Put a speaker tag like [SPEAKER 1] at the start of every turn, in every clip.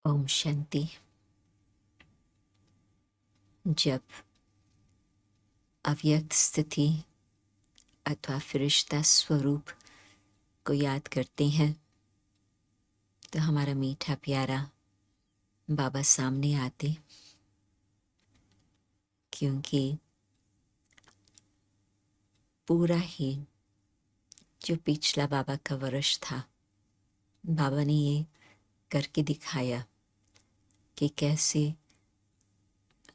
[SPEAKER 1] ओम शांति। जब अव्यक्त स्थिति अथवा फरिश्ता स्वरूप को याद करते हैं तो हमारा मीठा प्यारा बाबा सामने आते, क्योंकि पूरा ही जो पिछला बाबा का वर्ष था, बाबा ने ये करके दिखाया कि कैसे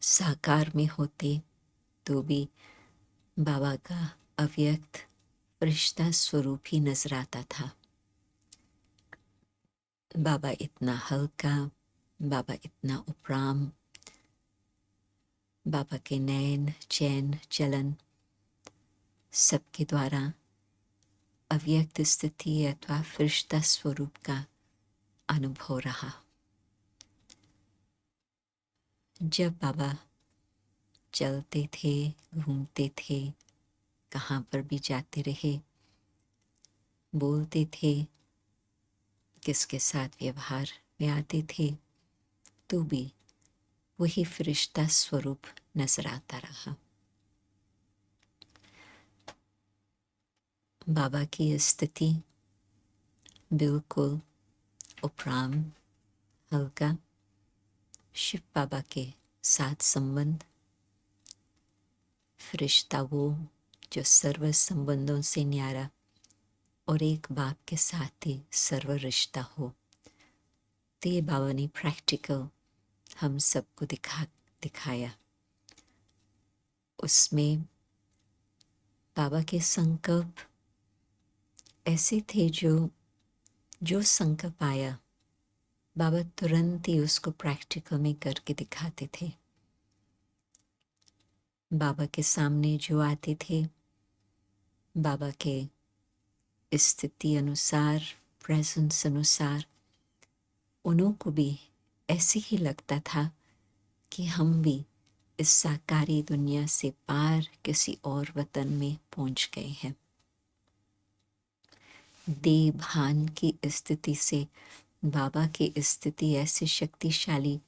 [SPEAKER 1] साकार में होते तो भी बाबा का अव्यक्त फरिश्ता स्वरूप ही नजर आता था। बाबा इतना हल्का, बाबा इतना उपराम, बाबा के नयन चैन चलन सबके द्वारा अव्यक्त स्थिति अथवा फरिश्ता स्वरूप का अनुभव रहा। जब बाबा चलते थे, घूमते थे, कहाँ पर भी जाते रहे, बोलते थे, किसके साथ व्यवहार में आते थे, तो भी वही फरिश्ता स्वरूप नजर आता रहा। बाबा की स्थिति बिल्कुल उपराम, हल्का, शिव बाबा के साथ संबंध, फरिश्ता वो जो सर्व संबंधों से न्यारा और एक बाप के साथ ही सर्व रिश्ता हो। तो ये बाबा ने प्रैक्टिकल हम सबको दिखाया। उसमें बाबा के संकल्प ऐसे थे जो संकल्प आया, बाबा तुरंत ही उसको प्रैक्टिकल में करके दिखाते थे। बाबा के सामने जो आते थे, बाबा के स्थिति अनुसार, प्रेजेंस अनुसार, उन्हों को भी ऐसे ही लगता था कि हम भी इस साकारी दुनिया से पार किसी और वतन में पहुंच गए हैं। देह भान की स्थिति से बाबा की स्थिति ऐसी शक्तिशाली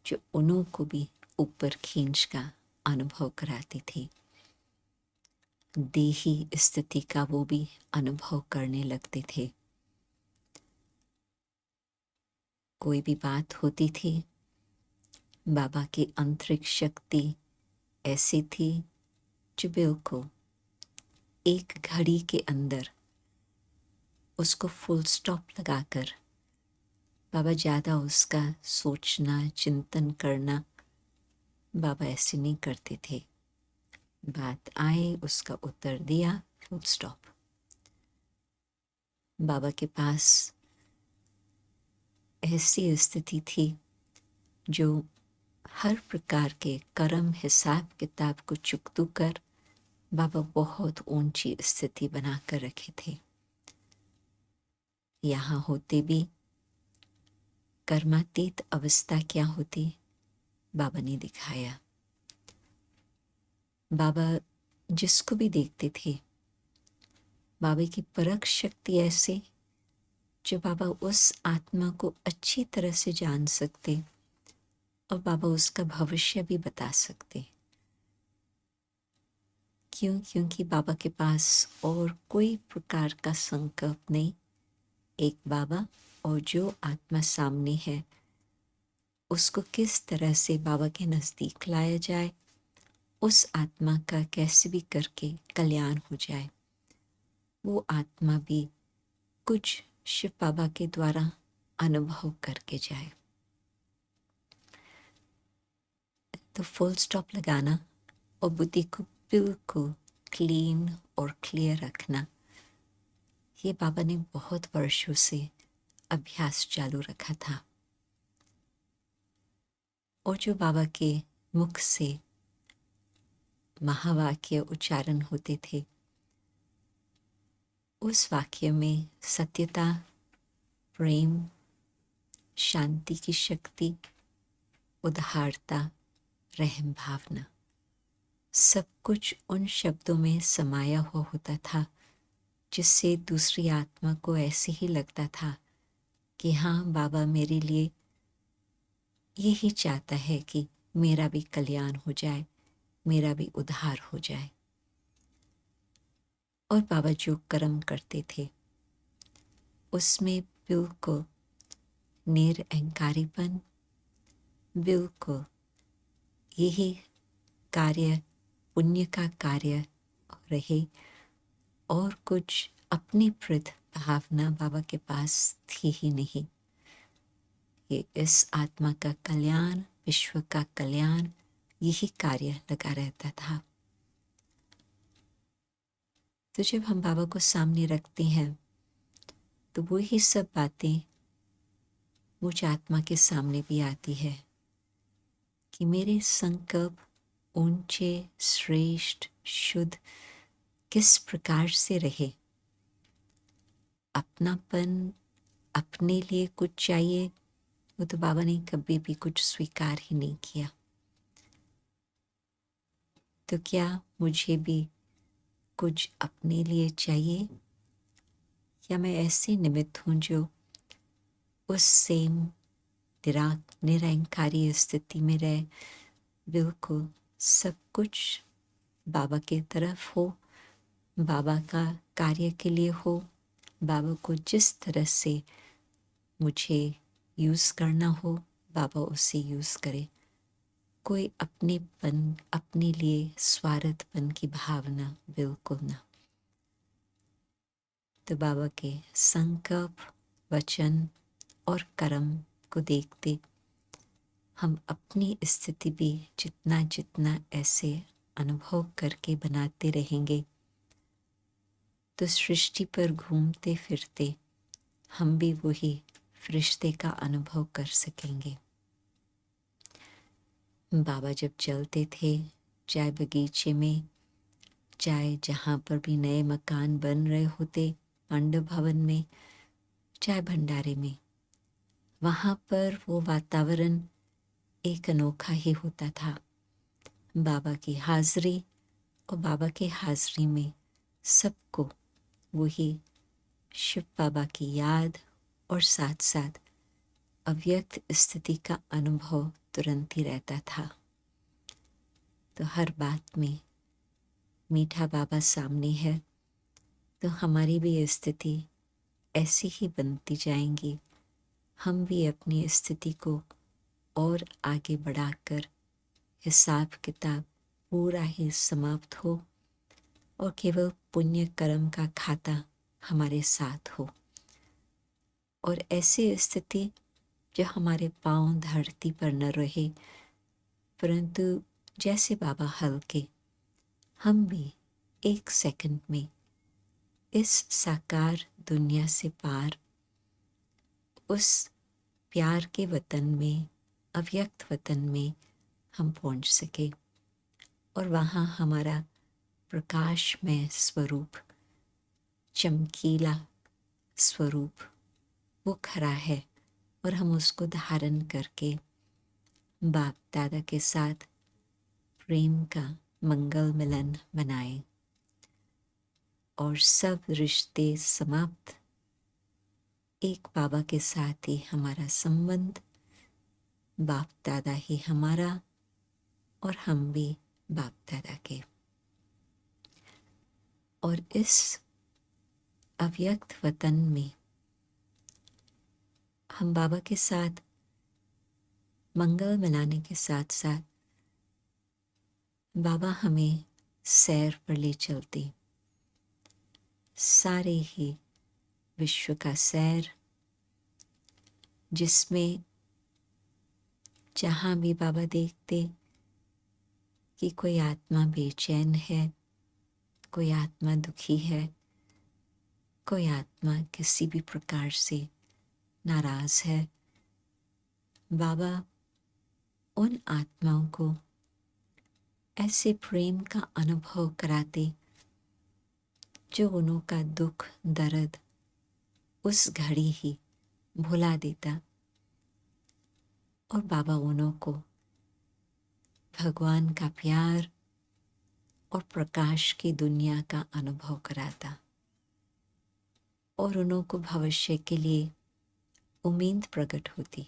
[SPEAKER 1] जो उन्हों को भी ऊपर खींच का अनुभव कराती थी। देही स्थिति का वो भी अनुभव करने लगते थे। कोई भी बात होती थी, बाबा की आंतरिक शक्ति ऐसी थी जो बिल्कुल एक घड़ी के अंदर उसको फुल स्टॉप लगाकर, बाबा ज़्यादा उसका सोचना चिंतन करना बाबा ऐसे नहीं करते थे। बात आए, उसका उत्तर दिया, फुल स्टॉप। बाबा के पास ऐसी स्थिति थी जो हर प्रकार के कर्म हिसाब किताब को चुकतू कर बाबा बहुत ऊंची स्थिति बनाकर रखे थे। यहाँ होते भी कर्मातीत अवस्था क्या होती, बाबा ने दिखाया। बाबा जिसको भी देखते थे, बाबा की परख शक्ति ऐसे जो बाबा उस आत्मा को अच्छी तरह से जान सकते और बाबा उसका भविष्य भी बता सकते। क्यों? क्योंकि बाबा के पास और कोई प्रकार का संकल्प नहीं। एक बाबा और जो आत्मा सामने है उसको किस तरह से बाबा के नज़दीक लाया जाए, उस आत्मा का कैसे भी करके कल्याण हो जाए, वो आत्मा भी कुछ शिव बाबा के द्वारा अनुभव करके जाए। तो फुल स्टॉप लगाना और बुद्धि को बिल्कुल क्लीन और क्लियर रखना, ये बाबा ने बहुत वर्षों से अभ्यास चालू रखा था। और जो बाबा के मुख से महावाक्य उच्चारण होते थे, उस वाक्य में सत्यता, प्रेम, शांति की शक्ति, उदारता, रहम भावना, सब कुछ उन शब्दों में समाया हुआ होता था, जिससे दूसरी आत्मा को ऐसे ही लगता था कि हाँ, बाबा मेरे लिए यही चाहता है कि मेरा भी कल्याण हो जाए, मेरा भी उद्धार हो जाए। और बाबा जो कर्म करते थे उसमें बिल्कुल निरअहंकारीपन, बिल्कुल यही कार्य पुण्य का कार्य रहे, और कुछ अपनी प्रति भावना बाबा के पास थी ही नहीं। ये इस आत्मा का कल्याण, विश्व का कल्याण, यही कार्य लगा रहता था। तो जब हम बाबा को सामने रखते हैं तो वही सब बातें मुझ आत्मा के सामने भी आती है कि मेरे संकल्प ऊंचे, श्रेष्ठ, शुद्ध किस प्रकार से रहे। अपनापन, अपने लिए कुछ चाहिए, वो तो बाबा ने कभी भी कुछ स्वीकार ही नहीं किया। तो क्या मुझे भी कुछ अपने लिए चाहिए, या मैं ऐसे निमित्त हूँ जो उस सेम निरंकारी स्थिति में रहे, बिल्कुल सब कुछ बाबा की तरफ हो, बाबा का कार्य के लिए हो, बाबा को जिस तरह से मुझे यूज़ करना हो बाबा उसे यूज़ करे। कोई अपनेपन, अपने लिए स्वार्थपन की भावना बिल्कुल ना। तो बाबा के संकल्प, वचन और कर्म को देखते हम अपनी स्थिति भी जितना जितना ऐसे अनुभव करके बनाते रहेंगे, तो सृष्टि पर घूमते फिरते हम भी वही फरिश्ते का अनुभव कर सकेंगे। बाबा जब चलते थे, चाहे बगीचे में, चाहे जहाँ पर भी नए मकान बन रहे होते, पांडव भवन में, चाहे भंडारे में, वहाँ पर वो वातावरण एक अनोखा ही होता था। बाबा की हाजिरी और बाबा के हाजिरी में सबको वही शिव बाबा की याद और साथ साथ अव्यक्त स्थिति का अनुभव तुरंत ही रहता था। तो हर बात में मीठा बाबा सामने है, तो हमारी भी स्थिति ऐसी ही बनती जाएंगी। हम भी अपनी स्थिति को और आगे बढ़ाकर हिसाब किताब पूरा ही समाप्त हो और केवल पुण्य कर्म का खाता हमारे साथ हो, और ऐसी स्थिति जो हमारे पांव धरती पर न रहे, परंतु जैसे बाबा हल्के, हम भी एक सेकंड में इस साकार दुनिया से पार उस प्यार के वतन में, अव्यक्त वतन में हम पहुंच सके, और वहाँ हमारा प्रकाशमय स्वरूप, चमकीला स्वरूप वो खड़ा है, और हम उसको धारण करके बाप दादा के साथ प्रेम का मंगल मिलन बनाए, और सब रिश्ते समाप्त, एक बाबा के साथ ही हमारा संबंध, बाप दादा ही हमारा और हम भी बाप दादा के। और इस अव्यक्त वतन में हम बाबा के साथ मंगल मिलाने के साथ साथ बाबा हमें सैर पर ले चलते, सारे ही विश्व का सैर, जिसमें जहाँ भी बाबा देखते कि कोई आत्मा बेचैन है, कोई आत्मा दुखी है, कोई आत्मा किसी भी प्रकार से नाराज है, बाबा उन आत्माओं को ऐसे प्रेम का अनुभव कराते जो उन्हों का दुख दर्द उस घड़ी ही भुला देता, और बाबा उन्हों को भगवान का प्यार और प्रकाश की दुनिया का अनुभव कराता, और उन्हों को भविष्य के लिए उम्मीद प्रकट होती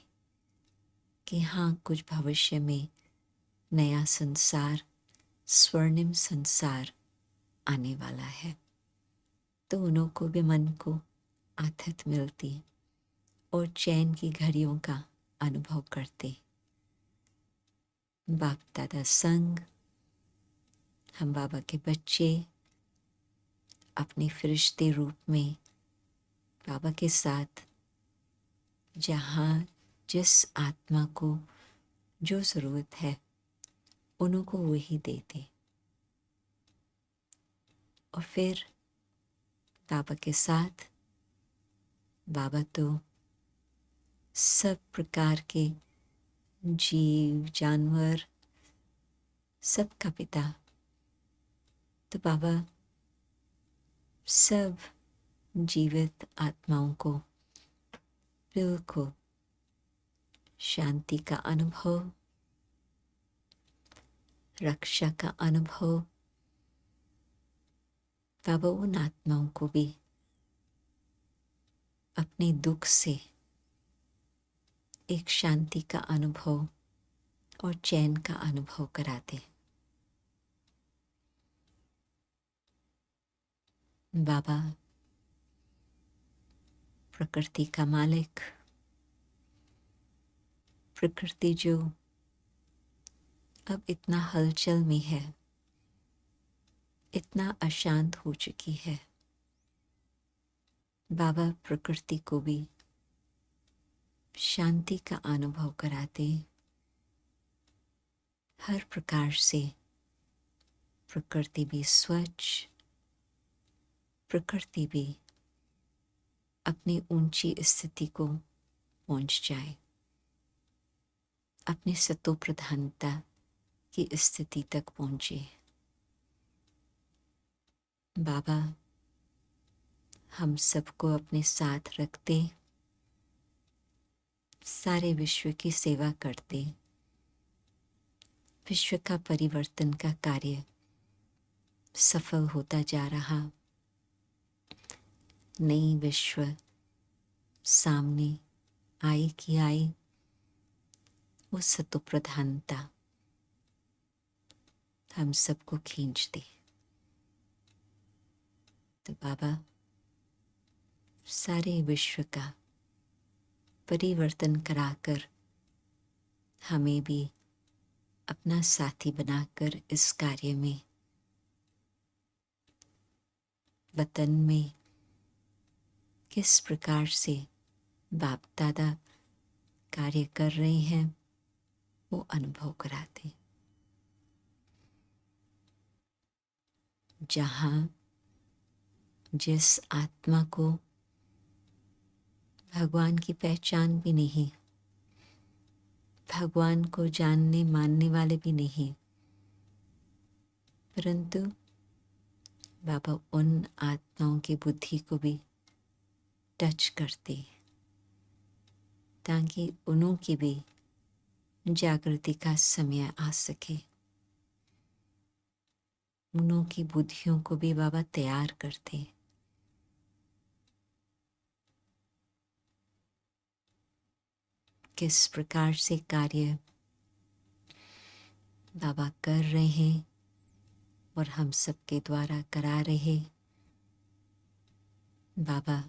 [SPEAKER 1] कि हाँ, कुछ भविष्य में नया संसार, स्वर्णिम संसार आने वाला है। तो उन्हों को भी मन को आथत मिलती और चैन की घड़ियों का अनुभव करते। बाप दादा संग, हम बाबा के बच्चे अपने फरिश्ते रूप में बाबा के साथ, जहाँ जिस आत्मा को जो ज़रूरत है उन्हों को वही देते। और फिर बाबा के साथ बाबा तो सब प्रकार के जीव जानवर सबका पिता, तो बाबा सब जीवित आत्माओं को बिल्कुल शांति का अनुभव, रक्षा का अनुभव, बाबा उन आत्माओं को भी अपने दुख से एक शांति का अनुभव और चैन का अनुभव कराते। बाबा प्रकृति का मालिक, प्रकृति जो अब इतना हलचल में है, इतना अशांत हो चुकी है, बाबा प्रकृति को भी शांति का अनुभव कराते। हर प्रकार से प्रकृति भी स्वच्छ, प्रकृति भी अपनी ऊंची स्थिति को पहुंच जाए, अपनी सतो प्रधानता की स्थिति तक पहुंचे। बाबा हम सबको अपने साथ रखते, सारे विश्व की सेवा करते, विश्व का परिवर्तन का कार्य सफल होता जा रहा। नई विश्व सामने आई की आई, वो सतो प्रधानता हम सबको खींचती। तो बाबा सारे विश्व का परिवर्तन कराकर हमें भी अपना साथी बनाकर इस कार्य में, वतन में किस प्रकार से बाप दादा कार्य कर रहे हैं वो अनुभव कराते। जहाँ जिस आत्मा को भगवान की पहचान भी नहीं, भगवान को जानने मानने वाले भी नहीं, परंतु बाबा उन आत्माओं की बुद्धि को भी टच करते, ताकि उन्हों की भी जागृति का समय आ सके। उन्हों की बुद्धियों को भी बाबा तैयार करते। किस प्रकार से कार्य बाबा कर रहे हैं और हम सबके द्वारा करा रहे। बाबा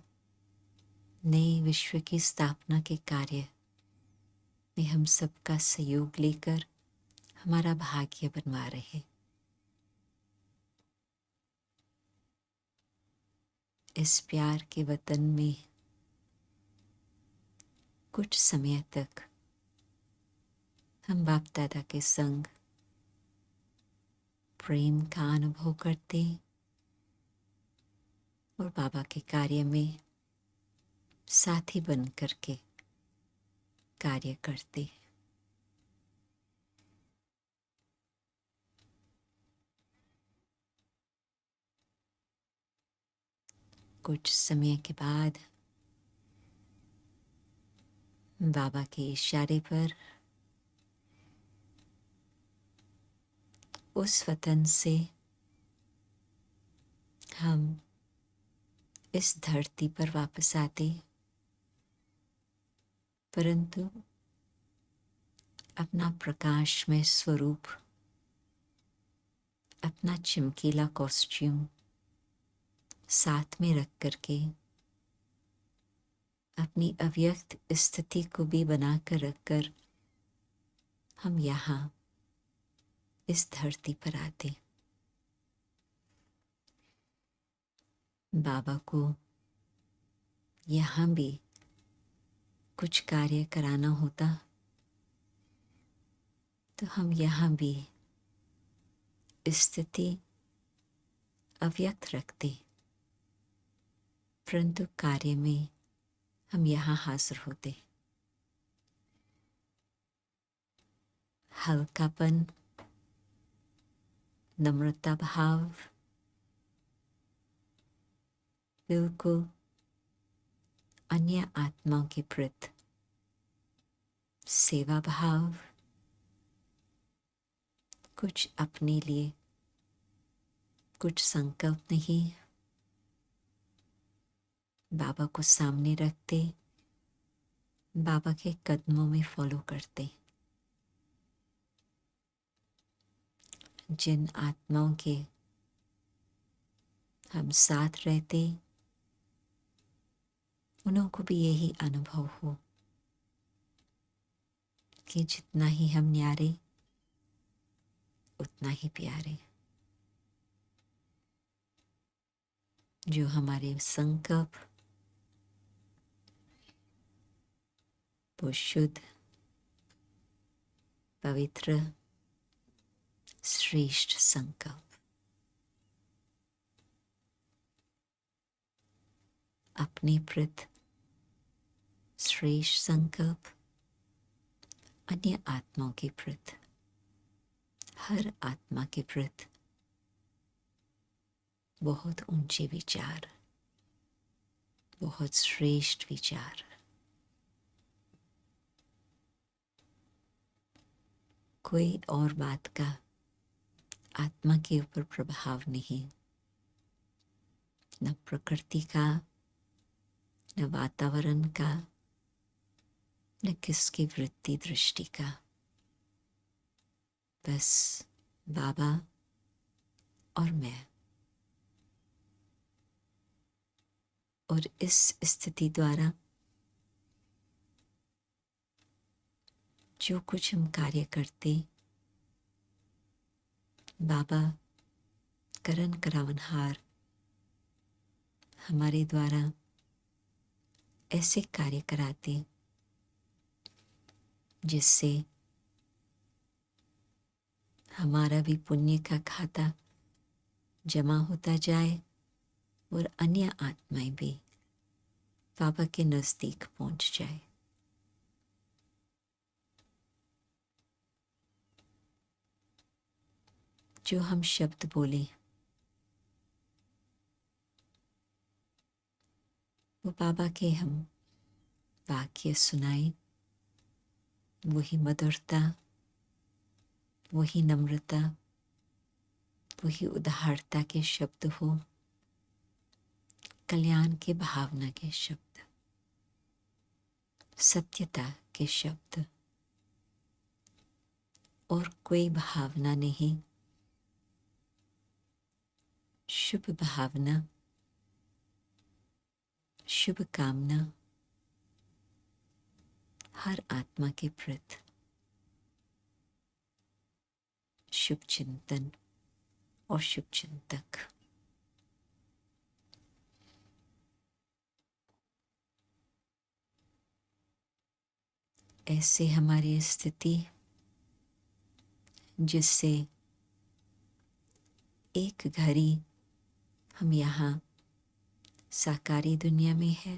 [SPEAKER 1] नए विश्व की स्थापना के कार्य में हम सबका सहयोग लेकर हमारा भाग्य बनवा रहे। इस प्यार के वतन में कुछ समय तक हम बाप दादा के संग प्रेम का अनुभव करते और बाबा के कार्य में साथी बन करके कार्य करते। कुछ समय के बाद बाबा के इशारे पर उस वतन से हम इस धरती पर वापस आते, परंतु अपना प्रकाशमय स्वरूप, अपना चमकीला कॉस्ट्यूम साथ में रख करके अपनी अव्यक्त स्थिति को भी बनाकर रखकर हम यहाँ इस धरती पर आते। बाबा को यहाँ भी कुछ कार्य कराना होता तो हम यहाँ भी स्थिति अव्यक्त रखते, परंतु कार्य में हम यहाँ हाजिर होते। हल्कापन, नम्रता भाव, बिल्कुल अन्य आत्माओं के प्रति सेवा भाव, कुछ अपने लिए, कुछ संकल्प नहीं, बाबा को सामने रखते, बाबा के कदमों में फॉलो करते। जिन आत्माओं के हम साथ रहते, उन्हों को भी यही अनुभव हो कि जितना ही हम न्यारे उतना ही प्यारे। जो हमारे संकल्प वो शुद्ध, पवित्र, श्रेष्ठ संकल्प अपने प्रति श्रेष्ठ संकल्प, अन्य आत्माओं के प्रति, हर आत्मा के प्रति बहुत ऊंचे विचार, बहुत श्रेष्ठ विचार। कोई और बात का आत्मा के ऊपर प्रभाव नहीं, न प्रकृति का, न वातावरण का, न किसकी वृत्ति दृष्टि का। बस बाबा और मैं। और इस स्थिति द्वारा जो कुछ हम कार्य करते, बाबा करण करावनहार हमारे द्वारा ऐसे कार्य कराते जिससे हमारा भी पुण्य का खाता जमा होता जाए और अन्य आत्माएं भी बाबा के नजदीक पहुंच जाए। जो हम शब्द बोले वो बाबा के हम वाक्य सुनाए, वही मधुरता, वही नम्रता, वही उदारता के शब्द हो, कल्याण के भावना के शब्द, सत्यता के शब्द, और कोई भावना नहीं, शुभ भावना, शुभ कामना हर आत्मा के प्रति, शुभ चिंतन और शुभ चिंतक। ऐसे हमारी स्थिति जिससे एक घड़ी हम यहाँ साकारी दुनिया में है,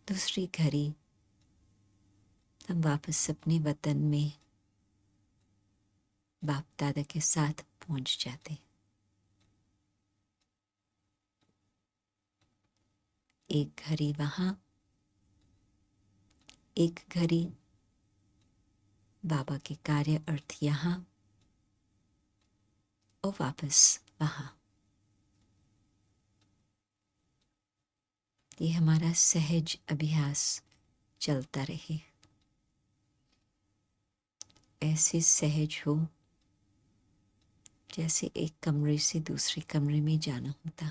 [SPEAKER 1] दूसरी घड़ी हम वापस अपने वतन में बाप दादा के साथ पहुंच जाते। एक घड़ी वहां, एक घड़ी बाबा के कार्य अर्थ यहाँ और वापस वहां। ये हमारा सहज अभ्यास चलता रहे। ऐसे सहज हो जैसे एक कमरे से दूसरे कमरे में जाना होता।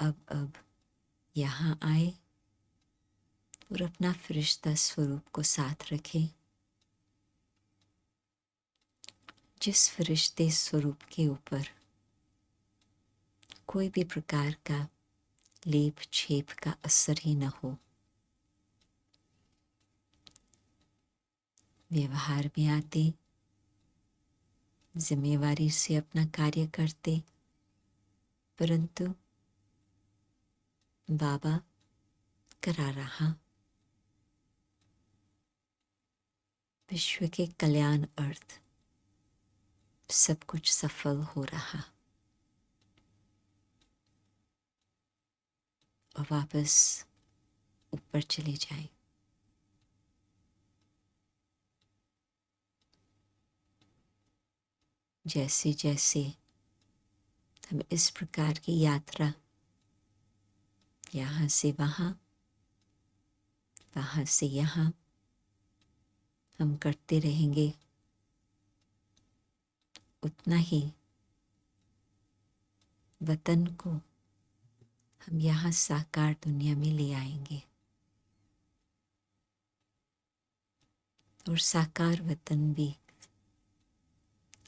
[SPEAKER 1] अब यहाँ आए और अपना फरिश्ता स्वरूप को साथ रखें। जिस फरिश्ते स्वरूप के ऊपर कोई भी प्रकार का लेप छेप का असर ही न हो। व्यवहार में आते, जिम्मेवारी से अपना कार्य करते, परंतु बाबा करा रहा, विश्व के कल्याण अर्थ सब कुछ सफल हो रहा। और वापस ऊपर चले जाए। जैसे जैसे हम इस प्रकार की यात्रा यहाँ से वहाँ, वहाँ से यहाँ हम करते रहेंगे, उतना ही वतन को हम यहाँ साकार दुनिया में ले आएंगे। और साकार वतन भी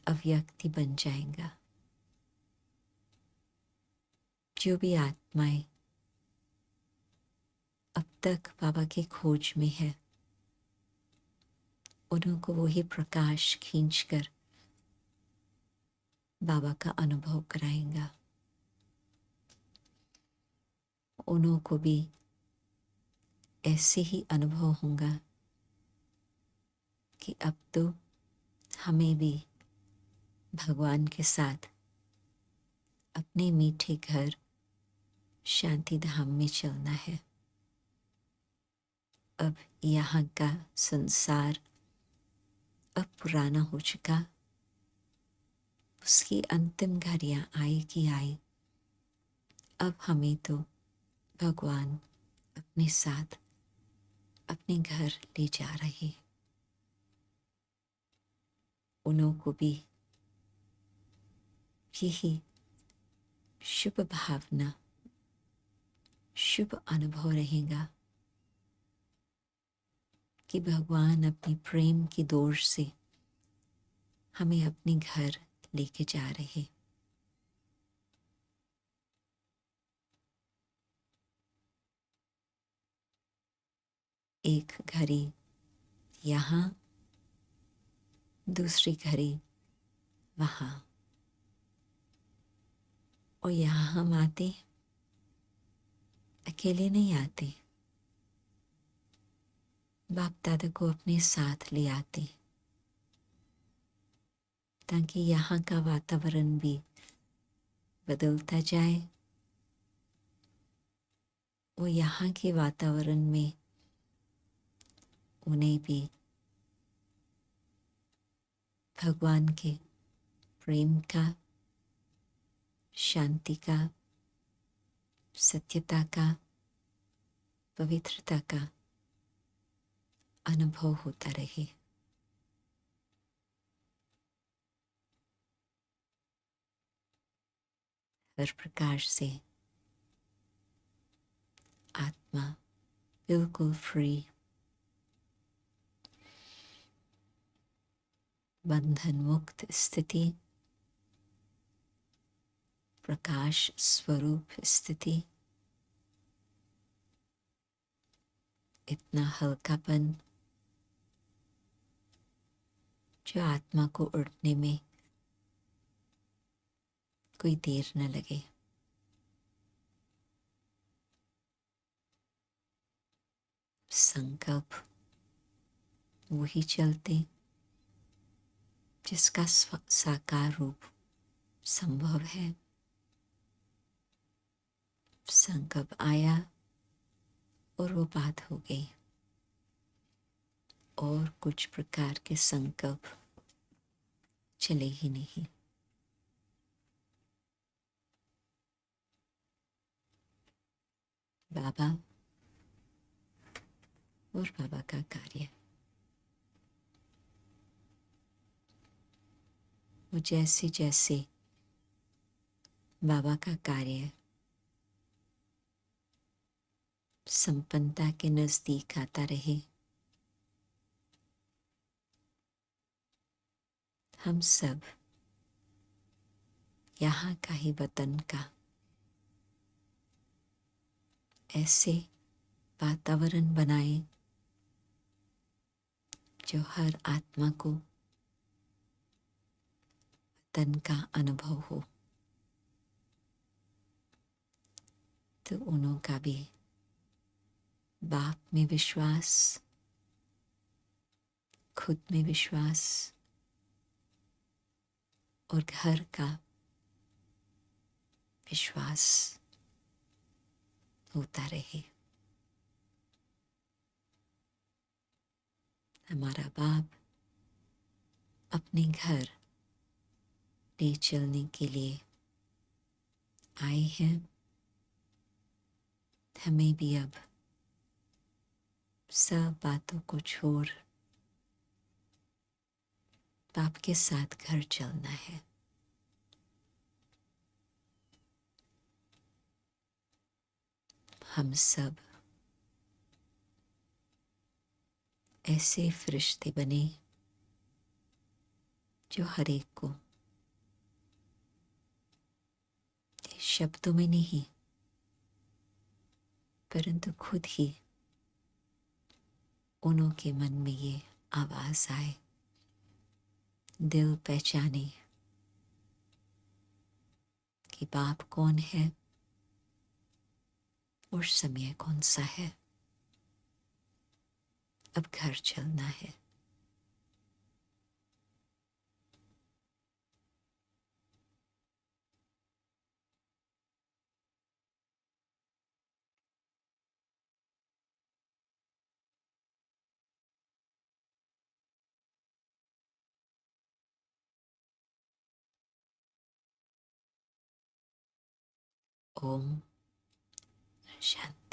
[SPEAKER 1] अव्यक्ति बन जाएगा। जो भी आत्माएं अब तक बाबा की खोज में है, उनको वही प्रकाश खींचकर बाबा का अनुभव कराएगा। उनको भी ऐसे ही अनुभव होगा कि अब तो हमें भी भगवान के साथ अपने मीठे घर शांति धाम में चलना है। अब यहाँ का संसार अब पुराना हो चुका, उसकी अंतिम घड़ियां आई कि आई। अब हमें तो भगवान अपने साथ अपने घर ले जा रहे। उनको भी यही शुभ भावना, शुभ अनुभव रहेगा कि भगवान अपनी प्रेम की डोर से हमें अपने घर लेके जा रहे। एक घड़ी यहाँ, दूसरी घड़ी वहाँ। और यहाँ हम आते, अकेले नहीं आते, बाप दादा को अपने साथ ले आते, ताकि यहाँ का वातावरण भी बदलता जाए और यहाँ के वातावरण में उन्हें भी भगवान के प्रेम का, शांति का, सत्यता का, पवित्रता का अनुभव होता रहे। हर प्रकार से आत्मा बिल्कुल फ्री, बंधन मुक्त स्थिति, प्रकाश स्वरूप स्थिति, इतना हल्कापन जो आत्मा को उड़ने में कोई देर न लगे। संकल्प वही चलते जिसका साकार रूप संभव है। संकल्प आया और वो बात हो गई। और कुछ प्रकार के संकल्प चले ही नहीं। बाबा और बाबा का कार्य वो जैसे जैसे बाबा का कार्य संपन्नता के नजदीक आता रहे, हम सब यहाँ का ही वतन का ऐसे वातावरण बनाए जो हर आत्मा को वतन का अनुभव हो। तो उन्हों का भी बाप में विश्वास, खुद में विश्वास और घर का विश्वास होता रहे। हमारा बाप अपने घर ले चलने के लिए आए हैं। हमें भी अब सब बातों को छोड़ बाप के साथ घर चलना है। हम सब ऐसे फरिश्ते बने जो हर एक को शब्दों में नहीं परंतु खुद ही उन्हों के मन में ये आवाज आए, दिल पहचाने कि बाप कौन है और समय कौन सा है। अब घर चलना है। ओम शांति।